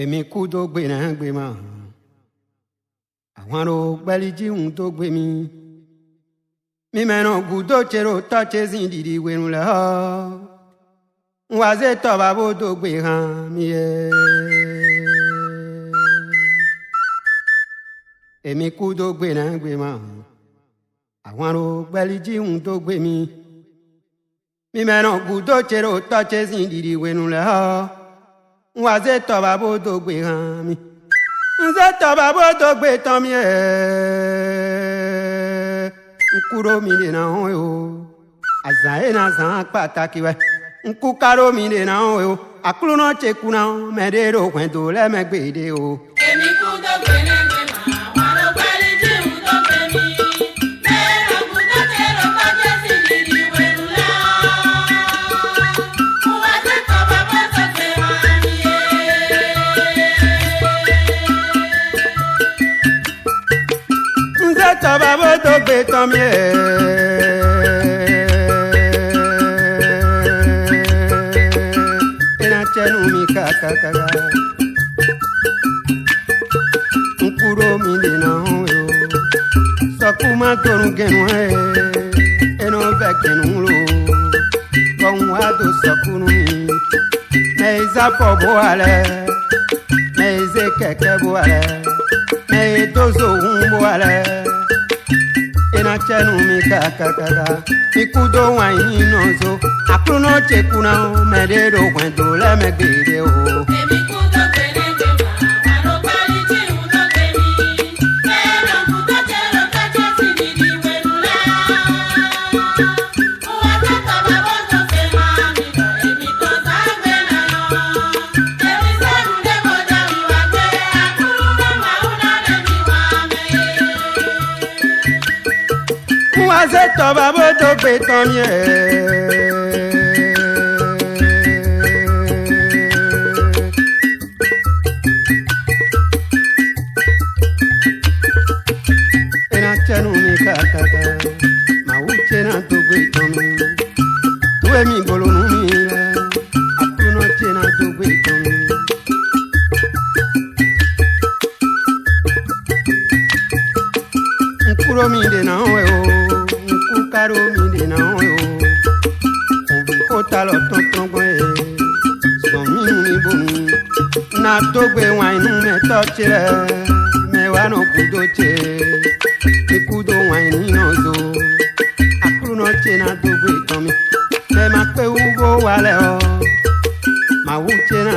Emi kudo gbe na gbe ma. Àwọn ro pẹ̀lú jíhun tó gbé mi. Mi mẹ́ràn gùdó chero tọ́che sí dìdí wẹ̀rùn lẹ́ ọ́. Wà ṣe tọ́ba bó tó gbé hàn mi ẹ̀. Emi kudo gbe na gbe ma. Àwọn ro pẹ̀lú jíhun tó gbé mi. Mi mẹ́ràn gùdó chero tọ́che sí dìdí wẹ̀rùn lẹ́ ọ́. Wà ṣe tọ́ba bó tó gbé hàn mi. Nzeta babo to gbe tan mi nkuro mi le na ho yo azae na zan pàtàkì we nkukaro mi le na ho yo akulu no cheku na me de ro kwen to le me gbe de o Emi ku to gbe na gbe ma wa ro pali ji u to gbe mi me ro ku to te ro pa je si di di we lu la wa se to babo to gbe ma mi Nzeta babo to gbe tan mi ena chenu mi ka nkuro mi le na ho yo sokuma torun genu eno be genu lo kon wa do sokunu mi me za po bo ale me ze keke bo ale me dozo bo ale ena chenu mi ka mi kudo wa ino zo akuno chekuna me de do kwen do le me gede o Emi ku to gbe na gbe ma wa ro pali ji u to gbe mi me ro ku to te ro pa je si di di we lu la wa se to babo to gbe ma mi do emi to sa gbe na yo emi se ru de mo da mi wa gbe akuru na ma una de mi wa me Wa se to babo to gbe tan mi ena chenu mi ka ma u chena to gbe tan mi tu e mi bolo nu mi le akuno chena to gbe tan mi nkuro mi de na ho yo nkukaro mi de na ho yo o ta lo ton gbe so mi ni bo mi na to gbe wa inu me to chire me wa no kudo che ikudo wa ni no zo akuru no che na to gbe tan mi me ma pe ugo wa le o ma wu che na